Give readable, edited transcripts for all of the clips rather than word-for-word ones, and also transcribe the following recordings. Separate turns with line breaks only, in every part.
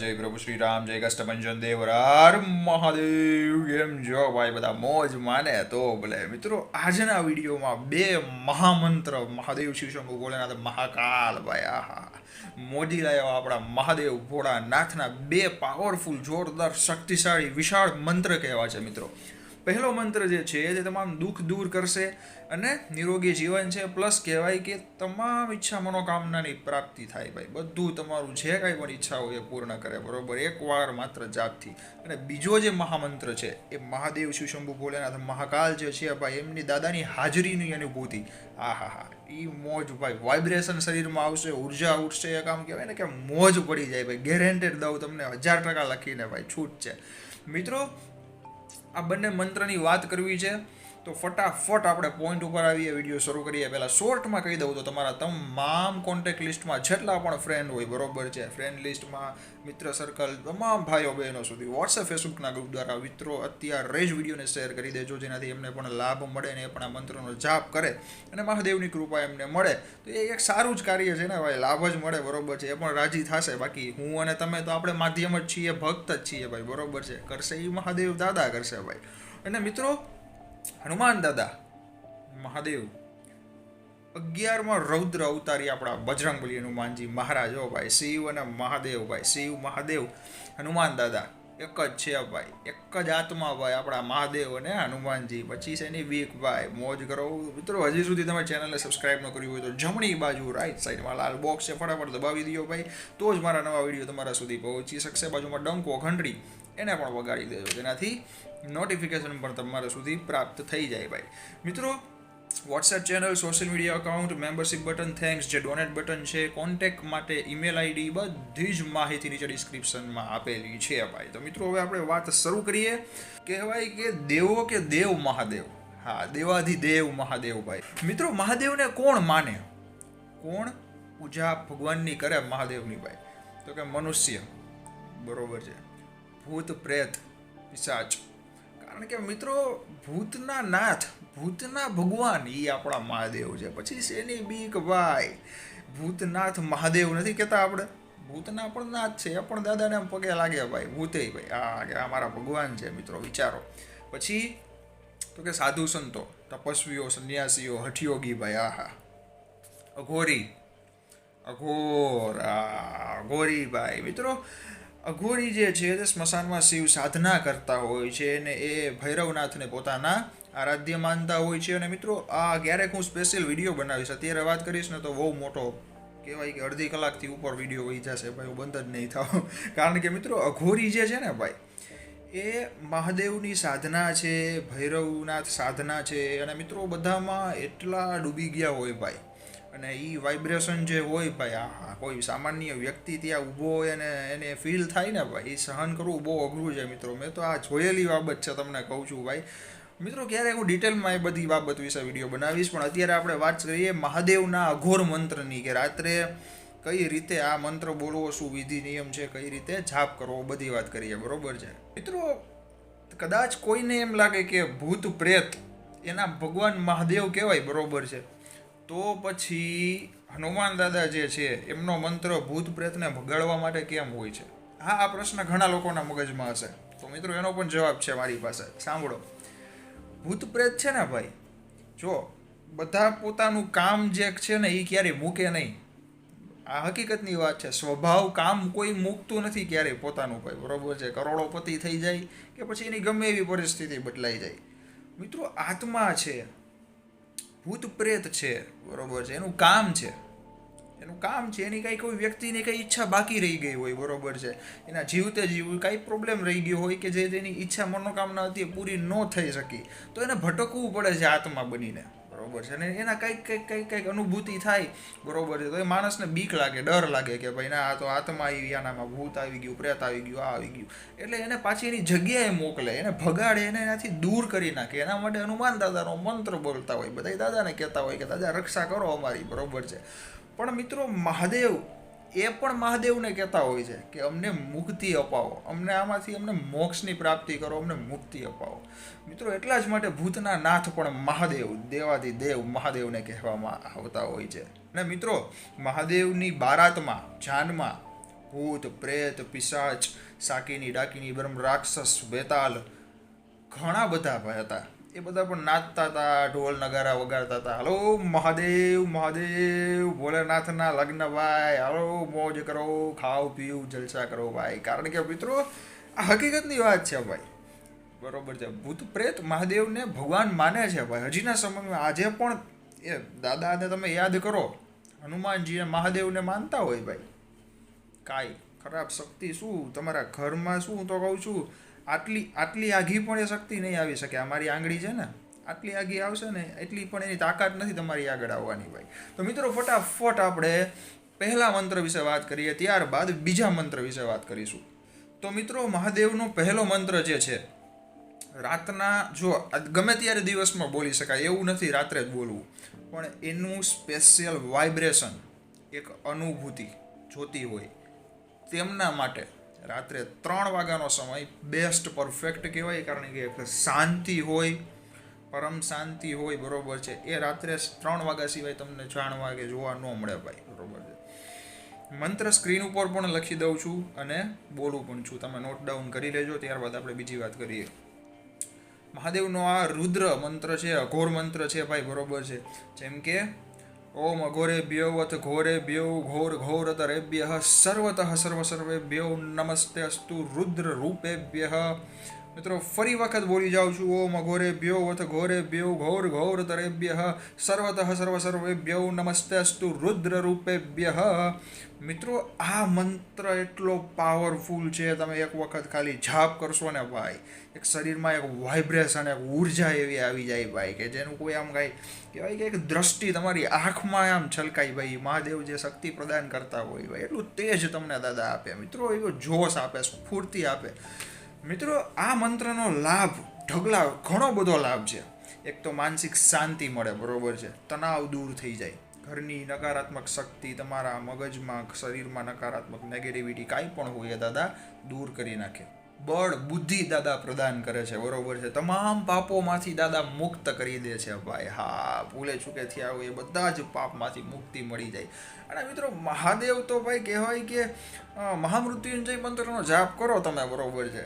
જય પ્રભુ શ્રી રામ, જય કષ્ટભંજન દેવ, હર મહાદેવ. કેમ જો ભાઈ બધા મોજ માને તો ભલે. મિત્રો આજના વિડીયોમાં બે મહામંત્ર મહાદેવ શિવ શંભુ ભોલેનાથ મહાકાલ ભાઈ આહા મોજી લાવ્યા આપણા મહાદેવ ભોળાનાથના બે પાવરફુલ જોરદાર શક્તિશાળી વિશાળ મંત્ર કહેવા છે મિત્રો. પહેલો મંત્ર જે છે તે તમામ દુઃખ દૂર કરશે અને નિરોગી જીવન છે, પ્લસ કહેવાય કે તમામ ઈચ્છા મનોકામનાની પ્રાપ્તિ થાય ભાઈ. બધું તમારું જે કાંઈ પણ ઈચ્છા હોય એ પૂર્ણ કરે બરોબર, એકવાર માત્ર જાપથી. અને બીજો જે મહામંત્ર છે એ મહાદેવ શિવ શંભુ ભોલેનાથ મહાકાલ જે છે ભાઈ, એમની દાદાની હાજરીની અનુભૂતિ. હા હા હા, એ મોજ ભાઈ, વાઇબ્રેશન શરીરમાં આવશે, ઉર્જા ઉઠશે, એક આમ કહેવાય ને કે મોજ પડી જાય ભાઈ. ગેરેન્ટેડ દઉં તમને 1000% લખીને ભાઈ, છૂટ છે મિત્રો. આ બંને મંત્રની વાત કરવી છે તો ફટાફટ આપણે પોઈન્ટ ઉપર આવીએ, વિડીયો શરૂ કરીએ. પહેલાં શોર્ટમાં કહી દઉં તો તમારા તમામ કોન્ટેક્ટ લિસ્ટમાં જેટલા પણ ફ્રેન્ડ હોય બરોબર છે, ફ્રેન્ડ લિસ્ટમાં મિત્ર સર્કલ તમામ ભાઈઓ બહેનો સુધી વોટ્સએપ ફેસબુકના ગ્રુપ દ્વારા મિત્રો અત્યારે જ વિડીયોને શેર કરી દેજો, જેનાથી એમને પણ લાભ મળે ને એ પણ આ મંત્રનો જાપ કરે અને મહાદેવની કૃપા એમને મળે તો એ એક સારું જ કાર્ય છે ને ભાઈ, લાભ જ મળે બરોબર છે. એ પણ રાજી થશે. બાકી હું અને તમે તો આપણે માધ્યમ જ છીએ, ભક્ત જ છીએ ભાઈ બરોબર છે. કરશે એ મહાદેવ દાદા કરશે ભાઈ. અને મિત્રો હનુમાન દાદા મહાદેવ 11માં રૌદ્ર અવતારી આપણા બજરંગબલી હનુમાનજી મહારાજ હો ભાઈ. શિવ અને મહાદેવ ભાઈ, શિવ મહાદેવ હનુમાન દાદા એક જ છે ભાઈ, એક જ આત્મા ભાઈ, આપણા મહાદેવ અને હનુમાનજી. પછી છે એની વીક ભાઈ, મોજ કરો મિત્રો. હજી સુધી તમે ચેનલને સબસ્ક્રાઈબ ન કર્યું હોય તો જમણી બાજુ રાઈટ સાઈડમાં લાલ બોક્સ છે, ફટાફટ દબાવી દો ભાઈ, તો જ મારા નવા વિડીયો તમારા સુધી પહોંચી શકશે. બાજુમાં ડંકો ઘંટડી એને પણ વગાડી દેજો, જેનાથી નોટિફિકેશન પણ તમારા સુધી પ્રાપ્ત થઈ જાય ભાઈ. મિત્રો WhatsApp channel, social media account, membership button, thanks, જે ડોનેટ બટન છે, કોન્ટેક્ટ માટે ઈમેલ આઈડી, બધી જ માહિતી નીચે ડિસ્ક્રિપ્શનમાં આપેલી છે ભાઈ. તો મિત્રો હવે આપણે વાત શરૂ કરીએ. કહેવાય કે દેવો કે દેવ મહાદેવ, હા દેવાધિદેવ મહાદેવ ભાઈ. મિત્રો મહાદેવને કોણ માને, કોણ પૂજા ભગવાનની કરે મહાદેવની ભાઈ? તો કે મનુષ્ય બરોબર છે, ભૂત પ્રેત પિશાચ. કારણ કે મિત્રો ભૂતના નાથ, ભૂતના ભગવાન એ આપણા મહાદેવ છે. પછી શેની બીક ભાઈ, ભૂતનાથ મહાદેવ નથી કહેતા આપણે, ભૂતના પણ નાથ છે, એ પણ દાદાને આમ પગે લાગે ભાઈ, ભૂતે ભાઈ આ કે આ મારા ભગવાન છે મિત્રો, વિચારો. પછી તો કે સાધુ સંતો, તપસ્વીઓ, સંન્યાસીઓ, હઠયોગી ભાઈ, આહા અઘોરી, અઘોરી ભાઈ. મિત્રો અઘોરી જે છે તે સ્મશાનમાં શિવ સાધના કરતા હોય છે અને એ ભૈરવનાથને પોતાના આરાધ્ય માનતા હોય છે. અને મિત્રો આ ક્યારેક હું સ્પેશિયલ વિડીયો બનાવીશ, અત્યારે વાત કરીશ ને તો બહુ મોટો કહેવાય કે અડધી કલાકથી ઉપર વિડીયો વહી જશે ભાઈ, હું બંધ જ નહીં થાવ. કારણ કે મિત્રો અઘોરી જે છે ને ભાઈ, એ મહાદેવની સાધના છે, ભૈરવનાથ સાધના છે. અને મિત્રો બધામાં એટલા ડૂબી ગયા હોય ભાઈ, અને એ વાઇબ્રેશન જે હોય ભાઈ, આ કોઈ સામાન્ય વ્યક્તિ ત્યાં ઊભો હોય અને એને ફીલ થાય ને ભાઈ, એ સહન કરવું બહુ અઘરું છે મિત્રો. મેં તો આ જોયેલી બાબત છે, તમને કહું છું ભાઈ. મિત્રો ક્યારેક હું ડિટેલમાં એ બધી બાબત વિશે વિડીયો બનાવીશ, પણ અત્યારે આપણે વાત કરીએ મહાદેવના અઘોર મંત્રની, કે રાત્રે કઈ રીતે આ મંત્ર બોલવો, શું વિધિ નિયમ છે, કઈ રીતે જાપ કરવો, બધી વાત કરીએ બરોબર છે. મિત્રો કદાચ કોઈને એમ લાગે કે ભૂત પ્રેત એના ભગવાન મહાદેવ કહેવાય બરોબર છે, તો પછી હનુમાન દાદા જે છે એમનો મંત્ર ભૂત પ્રેતને ભગાડવા માટે કેમ હોય છે? હા, આ પ્રશ્ન ઘણા લોકોના મગજમાં હશે, તો મિત્રો એનો પણ જવાબ છે મારી પાસે. સાંભળો, ભૂત પ્રેત છે ને ભાઈ, જો બધા પોતાનું કામ જે છે ને એ ક્યારેય મૂકે નહીં, આ હકીકતની વાત છે. સ્વભાવ કામ કોઈ મૂકતું નથી ક્યારેય પોતાનું ભાઈ બરોબર છે. કરોડોપતિ થઈ જાય કે પછી એની ગમે એવી પરિસ્થિતિ બદલાઈ જાય, મિત્રો આત્મા છે, ભૂત પ્રેત છે બરોબર છે, એનું કામ છે, એની કાંઈ કોઈ વ્યક્તિની કંઈ ઈચ્છા બાકી રહી ગઈ હોય બરોબર છે, એના જીવતે જીવ કાંઈ પ્રોબ્લેમ રહી ગયો હોય કે જે તેની ઈચ્છા મનોકામના હતી પૂરી ન થઈ શકી, તો એને ભટકવું પડે છે આત્મા બનીને બરોબર છે. અને એના કંઈક અનુભૂતિ થાય બરોબર છે, તો એ માણસને બીક લાગે, ડર લાગે કે ભાઈ ના આ તો આત્મા આવી, આનામાં ભૂત આવી ગયું, પ્રેત આવી ગયું, આ આવી ગયું. એટલે એને પાછી એની જગ્યાએ મોકલે, એને ભગાડે, એને એનાથી દૂર કરી નાખે. એના માટે હનુમાન દાદાનો મંત્ર બોલતા હોય, બધા દાદાને કહેતા હોય કે દાદા રક્ષા કરો અમારી બરોબર છે. પણ મિત્રો મહાદેવ એ પણ મહાદેવને કહેતા હોય છે કે અમને મુક્તિ અપાવો, અમને આમાંથી અમને મોક્ષની પ્રાપ્તિ કરો, અમને મુક્તિ અપાવો. મિત્રો એટલા જ માટે ભૂતના નાથ પણ મહાદેવ, દેવાધિદેવ મહાદેવને કહેવામાં આવતા હોય છે. અને મિત્રો મહાદેવની બારાતમાં, જાનમાં ભૂત પ્રેત પિશાચ સાકીની ડાકીની બ્રહ્મ રાક્ષસ બેતાલ ઘણા બધા ભાઈ હતા. એ બધા પણ નાચતા હતા, ઢોલ નગારા વગાડતા હતા. હલો મહાદેવ મહાદેવ ભોલેનાથના લગ્ન ભાઈ, હલો મોજ કરો, ખાઓ પીવું જલસા કરો ભાઈ. કારણ કે મિત્રો આ હકીકતની વાત છે ભાઈ, બરોબર છે. ભૂત પ્રેત મહાદેવને ભગવાન માને છે ભાઈ. હજીના સમયમાં આજે પણ એ દાદાને તમે યાદ કરો, હનુમાનજીને મહાદેવને માનતા હોય ભાઈ. કાંઈ ખરાબ શક્તિ શું તમારા ઘરમાં, શું તો કહું છું, આટલી આઘી પણ એ શક્તિ નહીં આવી શકે. અમારી આંગળી છે ને, આટલી આઘી આવશે ને એટલી પણ એની તાકાત નથી તમારી આગળ આવવાની ભાઈ. તો મિત્રો ફટાફટ આપણે પહેલા મંત્ર વિશે વાત કરીએ, ત્યારબાદ બીજા મંત્ર વિશે વાત કરીશું. તો મિત્રો મહાદેવનો પહેલો મંત્ર જે છે, રાતના જો ગમે ત્યારે દિવસમાં બોલી શકાય એવું નથી રાત્રે જ બોલવું, પણ એનું સ્પેશિયલ વાઇબ્રેશન, એક અનુભૂતિ જોતી હોય તેમના માટે રાત્રે 3 વાગ્યાનો સમય બેસ્ટ પરફેક્ટ કહેવાય. કારણ કે શાંતિ હોય, પરમ શાંતિ હોય, બરોબર છે. એ રાત્રે 3 વાગ્યા સિવાય તમને જાણવા કે જોવા ન મળે ભાઈ, બરોબર છે. મંત્ર સ્ક્રીન ઉપર પણ લખી દઉં છું અને બોલું પણ છું, તમે નોટ ડાઉન કરી લેજો. ત્યારબાદ આપણે બીજી વાત કરીએ. મહાદેવનો આ રુદ્ર મંત્ર છે, અઘોર મંત્ર છે ભાઈ, બરોબર છે. જેમ કે ઓમ અઘોરેભ્યો અથ ઘોરેભ્યો ઘોર ઘોરતરેભ્યઃ સર્વતઃ સર્વ સર્વેભ્યો નમસ્તે અસ્તુ રુદ્ર રૂપેભ્યઃ. મિત્રો ફરી વખત બોલી જાઉં છું. ઓમ અઘોરેભ્યો અથ ઘોરેભ્યો ઘોર ઘોરતરેભ્યઃ સર્વતઃ સર્વ સર્વેભ્યો નમસ્તે અસ્તુ રુદ્ર રૂપેભ્યઃ. મિત્રો આ મંત્ર એટલો પાવરફુલ છે, તમે એક વખત ખાલી જાપ કરશો ને ભાઈ, એક શરીરમાં એક વાઇબ્રેશન, એક ઉર્જા એવી આવી જાય ભાઈ કે જેનું કોઈ આમ કાંઈ કહેવાય કે એક દ્રષ્ટિ તમારી આંખમાં આમ છલકાય ભાઈ. મહાદેવ જે શક્તિ પ્રદાન કરતા હોય ભાઈ, એટલું તેજ તમને દાદા આપે મિત્રો, એવો જોશ આપે, સ્ફૂર્તિ આપે. મિત્રો આ મંત્રનો લાભ ઘણો બધો લાભ છે. એક તો માનસિક શાંતિ મળે, બરોબર છે. તણાવ દૂર થઈ જાય, ઘરની નકારાત્મક શક્તિ તમારા મગજમાં, શરીરમાં નકારાત્મક નેગેટિવિટી કાંઈ પણ હોય એ દાદા દૂર કરી નાખે. બળ બુદ્ધિ દાદા પ્રદાન કરે છે, બરોબર છે. તમામ પાપોમાંથી દાદા મુક્ત કરી દે છે ભાઈ. હા, ભૂલે ચૂકે થયા હોય એ બધા જ પાપમાંથી મુક્તિ મળી જાય. અને મિત્રો મહાદેવ તો ભાઈ કહેવાય કે મહામૃત્યુંજય મંત્રનો જાપ કરો તમે, બરોબર છે,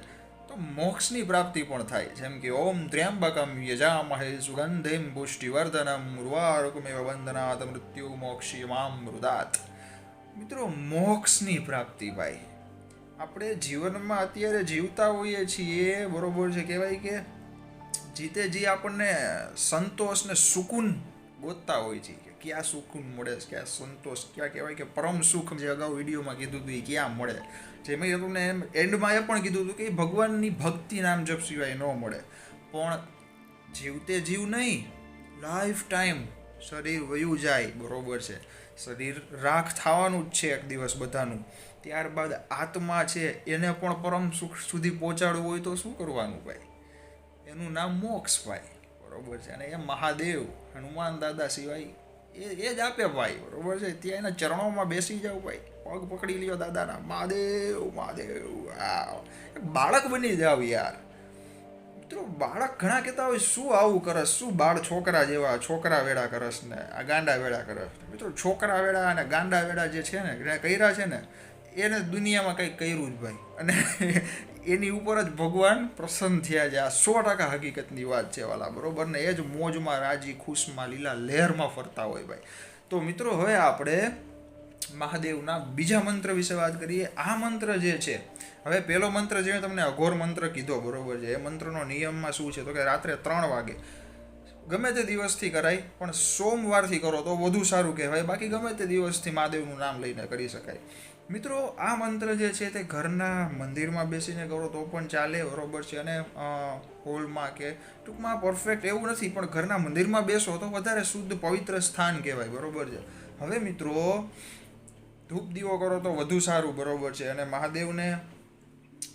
તો મોક્ષની પ્રાપ્તિ પણ થાય. જેમ કે ઓમ ત્ર્યંબકમ યજામહે સુગંધિમ પુષ્ટિવર્ધનમ ઉર્વારુકમેવ વંદનાત મૃત્યુ મોક્ષિમામૃદાત. મિત્રો મોક્ષની પ્રાપ્તિ ભાઈ, આપણે જીવનમાં અત્યારે જીવતા હોઈએ છીએ, બરોબર છે. કહેવાય કે જીતે જી આપણને સંતોષ ને સુકૂન ગોતતા હોય છે કે ક્યાં સુકૂન મળે, ક્યાં સંતોષ, ક્યાં કહેવાય કે પરમ સુખ, જે અગાઉ વિડીયોમાં કીધું હતું એ ક્યાં મળે. જે મેં તમને એન્ડમાં એ પણ કીધું હતું કે ભગવાનની ભક્તિ નામ જપ સિવાય ન મળે. પણ જીવતે જીવ નહીં, લાઈફ ટાઈમ શરીર વયું જાય, બરોબર છે. શરીર રાખ થવાનું જ છે એક દિવસ બધાનું. ત્યારબાદ આત્મા છે એને પણ પરમ સુખ સુધી પહોંચાડવું હોય તો શું કરવાનું ભાઈ? એનું નામ મોક્ષ ભાઈ, બરોબર છે. અને એ મહાદેવ હનુમાન દાદા સિવાય એ જ આપે ભાઈ, બરોબર છે. ત્યાં એના ચરણોમાં બેસી જાવ ભાઈ, પગ પકડી લ્યો દાદાના, મહાદેવ મહાદેવ. બાળક બની જાવ યાર. મિત્રો બાળક ઘણા કહેતા હોય શું આવું કરસ, શું બાળ છોકરા જેવા છોકરા વેડા કરસ ને આ ગાંડા વેડા કરસ. મિત્રો છોકરા વેડા અને ગાંડા વેડા જે છે ને, જે કર્યા છે ને, એને દુનિયામાં કંઈક કર્યું જ ભાઈ. અને એની ઉપર જ ભગવાન પ્રસન્ન થયા છે. આ 100% હકીકતની વાત છે વાલા, બરોબર ને. એ જ મોજમાં રાજી ખુશમાં લીલા લહેરમાં ફરતા હોય ભાઈ. તો મિત્રો હવે આપણે મહાદેવના બીજા મંત્ર વિશે વાત કરીએ. આ મંત્ર જે છે, હવે પહેલો મંત્ર જે તમને અઘોર મંત્ર કીધો, બરોબર છે, એ મંત્રનો નિયમમાં શું છે તો કે રાત્રે 3 વાગે ગમે તે દિવસથી કરાય, પણ સોમવારથી કરો તો વધુ સારું કહેવાય. બાકી ગમે તે દિવસથી મહાદેવનું નામ લઈને કરી શકાય. મિત્રો આ મંત્ર જે છે તે ઘરના મંદિરમાં બેસીને કરો તો પણ ચાલે, બરોબર છે. અને હોલમાં કે ટૂંકમાં પરફેક્ટ એવું નથી, પણ ઘરના મંદિરમાં બેસો તો વધારે શુદ્ધ પવિત્ર સ્થાન કહેવાય, બરોબર છે. હવે મિત્રો ધૂપ દીવો કરો તો વધુ સારું, બરોબર છે. અને મહાદેવને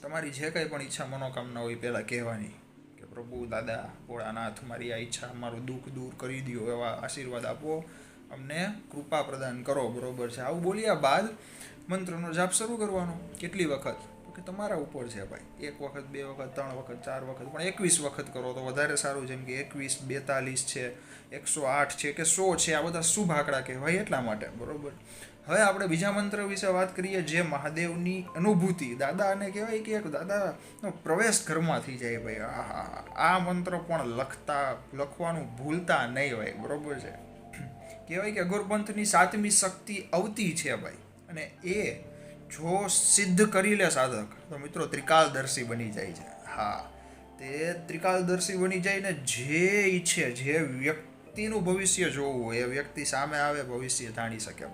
તમારી જે કંઈ પણ ઈચ્છા મનોકામના હોય પહેલાં કહેવાની કે પ્રભુ દાદા ભોળાનાથ મારી આ ઈચ્છા, મારું દુઃખ દૂર કરી દો, એવા આશીર્વાદ આપો, અમને કૃપા પ્રદાન કરો, બરોબર છે. આવું બોલ્યા બાદ મંત્રનો જાપ શરૂ કરવાનો. કેટલી વખત તો કે તમારા ઉપર છે ભાઈ. 1 વખત 2 વખત 3 વખત 4 વખત, પણ 21 વખત કરો તો વધારે સારું. જેમ કે 21, 42 છે, 108 છે કે 100 છે, આ બધા શુભ આંકડા કહેવાય એટલા માટે, બરોબર. હવે આપણે બીજા મંત્ર વિશે વાત કરીએ, જે મહાદેવની અનુભૂતિ, દાદાને કહેવાય કે એક દાદાનો પ્રવેશ ઘરમાં થઈ જાય ભાઈ. આ મંત્ર પણ લખવાનું ભૂલતા નહીં હોય, બરોબર છે. કહેવાય કે અઘોરપંથની 7મી શક્તિ અવતી છે ભાઈ, અને એ જો સિદ્ધ કરી લે સાધક તો મિત્રો ત્રિકાલદર્શી બની જાય છે. હા, તે ત્રિકાલદર્શી બની જાય ને જે ઈચ્છે, જે વ્યક્તિનું ભવિષ્ય જોવું હોય એ વ્યક્તિ સામે આવે, ભવિષ્ય જાણી શકે,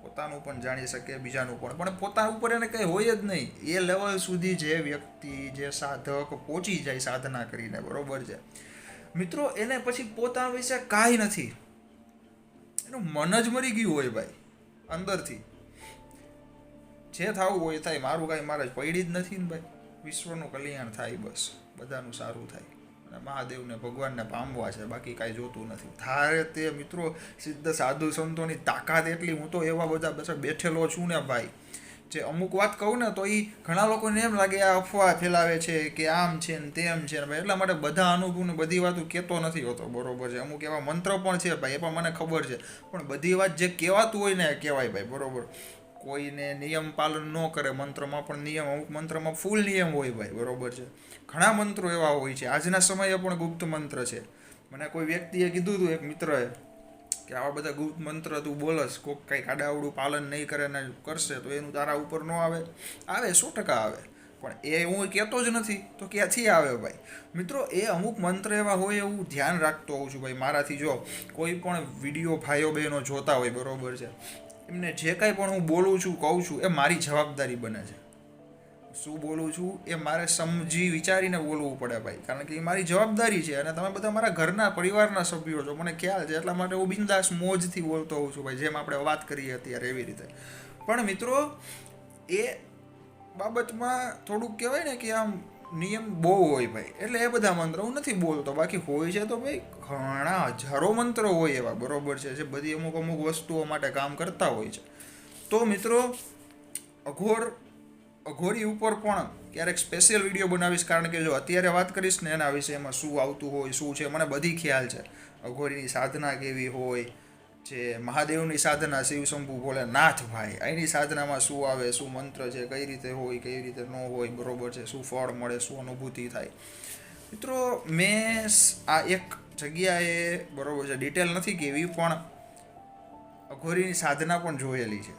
પોતાનું પણ જાણી શકે, બીજાનું પણ પોતાના ઉપર એને કંઈ હોય જ નહીં. એ લેવલ સુધી જે વ્યક્તિ, જે સાધક પહોંચી જાય સાધના કરીને, બરોબર છે મિત્રો, એને પછી પોતાના વિશે કાંઈ નથી, એનું મન જ મરી ગયું હોય ભાઈ અંદરથી. જે થવું હોય થાય, મારું કાંઈ મારે પડી જ નથી ને ભાઈ. વિશ્વનું કલ્યાણ થાય, બસ બધાનું સારું થાય, અને મહાદેવને ભગવાનને પામવા છે, બાકી કાંઈ જોતું નથી. થારે તે મિત્રો સિદ્ધ સાધુ સંતોની તાકાત એટલી. હું તો એવા બધા બસ બેઠેલો છું ને ભાઈ, જે અમુક વાત કહું ને તો એ ઘણા લોકોને એમ લાગે આ અફવા ફેલાવે છે કે આમ છે ને તેમ છે ને ભાઈ. એટલા માટે બધા અનુભવ ને બધી વાતો કહેતો નથી હોતો, બરોબર છે. અમુક એવા મંત્ર પણ છે ભાઈ, એ પણ મને ખબર છે, પણ બધી વાત જે કહેવાતું હોય ને કહેવાય ભાઈ, બરોબર. કોઈને નિયમ પાલન ન કરે, મંત્રમાં પણ નિયમ, અમુક મંત્રમાં ફૂલ નિયમ હોય ભાઈ, બરોબર છે. ઘણા મંત્રો એવા હોય છે, આજના સમયે પણ ગુપ્ત મંત્ર છે. મને કોઈ વ્યક્તિએ કીધું હતું, એક મિત્રએ, કે આવા બધા ગુપ્ત મંત્ર તું બોલસ, કોઈક કંઈક આડાવડું પાલન નહીં કરે ને કરશે તો એનું તારા ઉપર ન આવે. 100% આવે, પણ એ હું કહેતો જ નથી તો ક્યાંથી આવે ભાઈ. મિત્રો એ અમુક મંત્ર એવા હોય, એવું ધ્યાન રાખતો હોઉં છું ભાઈ. મારાથી જો કોઈ પણ વિડીયો ભાઈઓ બહેનો જોતા હોય, બરોબર છે, એમને જે કાંઈ પણ હું બોલું છું, કહું છું, એ મારી જવાબદારી બને છે. શું બોલું છું એ મારે સમજી વિચારીને બોલવું પડે ભાઈ, કારણ કે એ મારી જવાબદારી છે. અને તમે બધા મારા ઘરના પરિવારના સભ્યો છો, મને ખ્યાલ છે, એટલા માટે હું બિંદાસ મોજથી બોલતો હોઉં છું ભાઈ, જેમ આપણે વાત કરીએ અત્યારે એવી રીતે. પણ મિત્રો એ બાબતમાં થોડુંક કહેવાય ને કે આમ નિયમ બહુ હોય ભાઈ, એટલે એ બધા મંત્ર હું નથી બોલતો. બાકી હોય છે તો ભાઈ ઘણા હજારો મંત્રો હોય એવા, બરોબર છે, જે બધી અમુક વસ્તુઓ માટે કામ કરતા હોય છે. તો મિત્રો અઘોરી ઉપર પણ ક્યારેક સ્પેશિયલ વિડીયો બનાવીશ, કારણ કે જો અત્યારે વાત કરીશ ને એના વિશે, એમાં શું આવતું હોય, શું છે, મને બધી ખ્યાલ છે. અઘોરીની સાધના કેવી હોય, જે મહાદેવની સાધના, શિવશંભુ ભોલેનાથ ભાઈ, અહીંની સાધનામાં શું આવે, શું મંત્ર છે, કઈ રીતે હોય, કઈ રીતે ન હોય, બરોબર છે, શું ફળ મળે, શું અનુભૂતિ થાય. મિત્રો મેં આ એક જગ્યાએ, બરોબર છે, ડિટેલ નથી કેવી, પણ અઘોરીની સાધના પણ જોયેલી છે.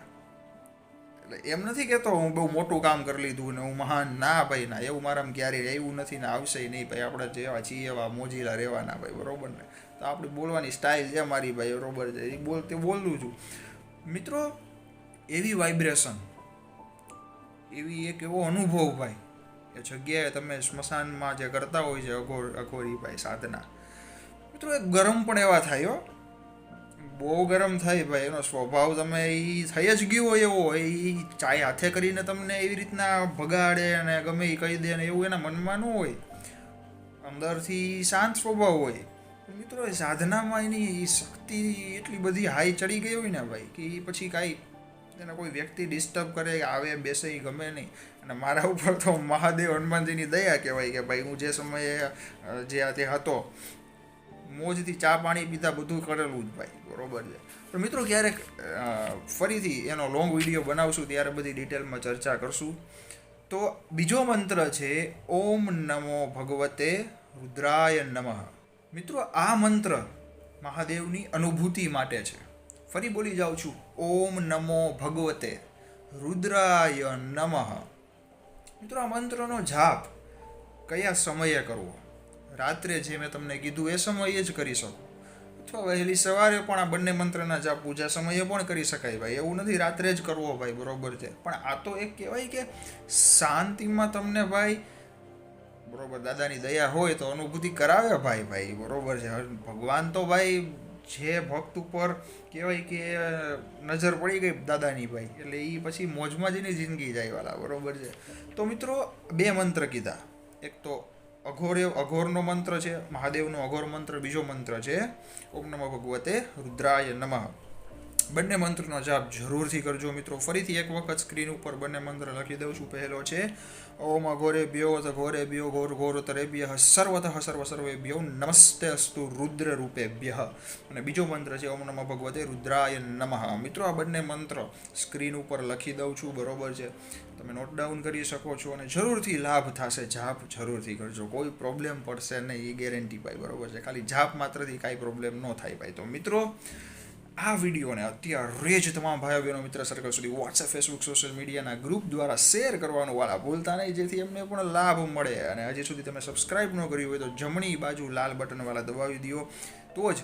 એટલે એમ નથી કહેતો હું બહુ મોટું કામ કરી લીધું ને હું મહાન, ના ભાઈ ના, એવું મારામાં ક્યારેય એવું નથી ને આવશે નહીં ભાઈ. આપણે જેવા છીએ એવા મોજીલા રહેવાના ભાઈ, બરોબર ને. તો આપણી બોલવાની સ્ટાઇલ છે મારી ભાઈ, બરોબર છે, એ બોલું છું મિત્રો. એવી વાઇબ્રેશન, એવી એક એવો અનુભવ ભાઈ, એ જગ્યાએ તમે સ્મશાનમાં જે કરતા હોય છે અઘોરી ભાઈ સાધના, મિત્રો એક ગરમ પણ એવા થાય હો, બહુ ગરમ થાય ભાઈ. એનો સ્વભાવ તમે એ થઈ જ ગયો હોય એવો હોય, એ ચાય હાથે કરીને તમને એવી રીતના ભગાડે અને ગમે એ કહી દે ને એવું એના મનમાં ન હોય, અંદરથી શાંત સ્વભાવ હોય. મિત્રો એ સાધનામાં એની શક્તિ એટલી બધી હાઈ ચડી ગઈ હોય ને ભાઈ, કે એ પછી કાંઈ એને કોઈ વ્યક્તિ ડિસ્ટર્બ કરે, આવે બેસે, એ ગમે નહીં. અને મારા ઉપર તો મહાદેવ હનુમાનજીની દયા કહેવાય કે ભાઈ હું જે સમયે જે તે હતો, મોજથી ચા પાણી પીતા, બધું કરેલું જ ભાઈ, બરોબર છે. તો મિત્રો ક્યારેક ફરીથી એનો લોંગ વિડીયો બનાવશું, ત્યારે બધી ડિટેલમાં ચર્ચા કરશું. તો બીજો મંત્ર છે ઓમ નમો ભગવતે રુદ્રાય નમઃ. મિત્રો આ મંત્ર મહાદેવની અનુભૂતિ માટે છે. ફરી બોલી જાઉં છું, ઓમ નમો ભગવતે રુદ્રાય નમઃ. મિત્રો આ મંત્રનો જાપ કયા સમયે કરવો? રાત્રે જે મેં તમને કીધું એ સમયે જ કરી શકો, અથવા વહેલી સવારે પણ આ બંને મંત્રના જાપ પૂજા સમયે પણ કરી શકાય ભાઈ. એવું નથી રાત્રે જ કરવો ભાઈ, બરોબર છે. પણ આ તો એક કહેવાય કે શાંતિમાં તમને ભાઈ, બરોબર, દાદાની દયા હોય તો અનુભૂતિ કરાવે ભાઈ, બરોબર છે. ભગવાન તો ભાઈ જે ભક્ત ઉપર કહેવાય કે નજર પડી ગઈ દાદાની ભાઈ, એટલે એ પછી મોજમાં જ એની જિંદગી જાય વાલા, બરોબર છે. તો મિત્રો 2 મંત્ર કીધા, એક તો અઘોરનો મંત્ર છે, મહાદેવનો અઘોર મંત્ર. બીજો મંત્ર છે ઓમ નમો ભગવતે રુદ્રાય નમઃ. બંને મંત્રનો જાપ જરૂરથી કરજો મિત્રો. ફરીથી એક વખત સ્ક્રીન ઉપર બંને મંત્ર લખી દઉં છું. પહેલો છે ઓમ ઘોરેભ્યો ઘોરેભ્યો ઘોર ઘોરોતરેભ્યઃ સર્વતઃ સર્વ સર્વેભ્યો નમસ્તે અસ્તુ રુદ્ર રૂપેભ્યઃ. અને બીજો મંત્ર છે ઓમ નમઃ ભગવતે રુદ્રાય નમઃ. મિત્રો આ બંને મંત્ર સ્ક્રીન ઉપર લખી દઉં છું, બરોબર છે. તમે નોટ ડાઉન કરી શકો છો અને જરૂરથી લાભ થશે. જાપ જરૂરથી કરજો, કોઈ પ્રોબ્લેમ પડશે નહીં, એ ગેરંટી ભાઈ, બરોબર છે. ખાલી જાપ માત્રથી કાંઈ પ્રોબ્લેમ ન થાય ભાઈ. તો મિત્રો આ વિડીયોને અત્યારે જ તમામ ભાઈઓ બહેનો મિત્ર સર્કલ સુધી વોટ્સએપ, ફેસબુક, સોશિયલ મીડિયાના ગ્રુપ દ્વારા શેર કરવાનું વાળા ભૂલતા નહીં, જેથી એમને પણ લાભ મળે. અને હજી સુધી તમે સબસ્ક્રાઇબ ન કર્યું હોય તો જમણી બાજુ લાલ બટનવાળા દબાવી દો, તો જ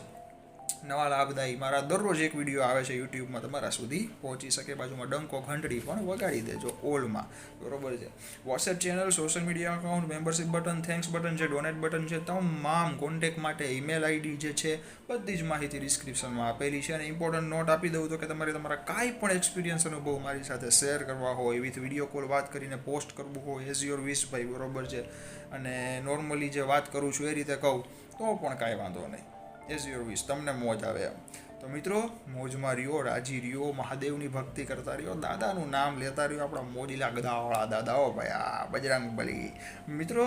નવા લાભદાયી મારા દરરોજ એક વિડીયો આવે છે યુટ્યુબમાં તમારા સુધી પહોંચી શકે. બાજુમાં ડંકો ઘંટડી પણ વગાડી દેજો ઓલમાં, બરોબર છે. WhatsApp channel, social media account, membership button, thanks button છે, ડોનેટ બટન છે, તમામ કોન્ટેક્ટ માટે ઈમેલ આઈડી જે છે બધી જ માહિતી ડિસ્ક્રિપ્શનમાં આપેલી છે. અને ઇમ્પોર્ટન્ટ નોટ આપી દઉં તો કે તમારે તમારા કાંઈ પણ એક્સપિરિયન્સ અનુભવ મારી સાથે શેર કરવા હોય, વિથ વિડીયો કોલ વાત કરીને પોસ્ટ કરવું હોય, એઝ યોર વિશ ભાઈ, બરોબર છે. અને નોર્મલી જે વાત કરું છું એ રીતે કહું તો પણ કાંઈ વાંધો નહીં, એઝ યોર વિશ, તમને મોજ આવે એમ. તો મિત્રો મોજમાં રહ્યો, રાજી રહ્યો, મહાદેવની ભક્તિ કરતા રહ્યો, દાદાનું નામ લેતા રહ્યો, આપણા મોજીલા ગદાવાળા દાદાઓ ભાઈ, આ બજરંગ બલી. મિત્રો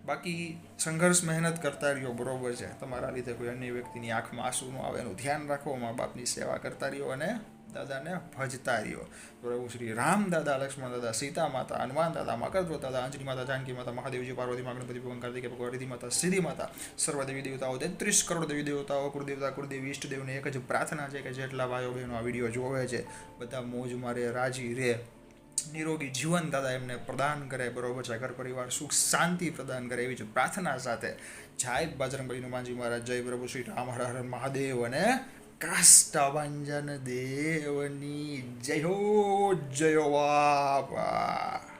બાકી સંઘર્ષ મહેનત કરતા રહ્યો, બરોબર છે. તમારા લીધે કોઈ અન્ય વ્યક્તિની આંખમાં આંસુ ન આવે એનું ધ્યાન રાખો, મા બાપની સેવા કરતા રહ્યો અને દાદાને ભજતા રહ્યો. પ્રભુ શ્રી રામ દાદા, લક્ષ્મણ દાદા, સીતા માતા, હનુમાન દાદા, મકરધ્વજ દાદા, અંજની માતા, જાનકી માતા, મહાદેવજી, પાર્વતી મા, ગણપતિ ભગવાન, કાર્તિકેય ભગવાન, રિધિ માતા, સિદ્ધિ માતા, સર્વ દેવી દેવતાઓ, 33 કરોડ દેવી દેવતાઓ, કુળદેવતા, કુળદેવી, ઈષ્ટદેવને એક જ પ્રાર્થના છે કે જેટલા ભાઈઓ બહેનો આ વિડીયો જોવે છે બધા મોજમાં રહે, રાજી રહે, નિરોગી જીવન દાદા એમને પ્રદાન કરે, બરોબર છે. ઘર પરિવાર સુખ શાંતિ પ્રદાન કરે, એવી જ પ્રાર્થના સાથે જય બજરંગબલી હનુમાનજી મહારાજ, જય પ્રભુ શ્રી રામ, હર હર મહાદેવ અને કાષ્ટભંજન દેવની જય હો, જય બાપા.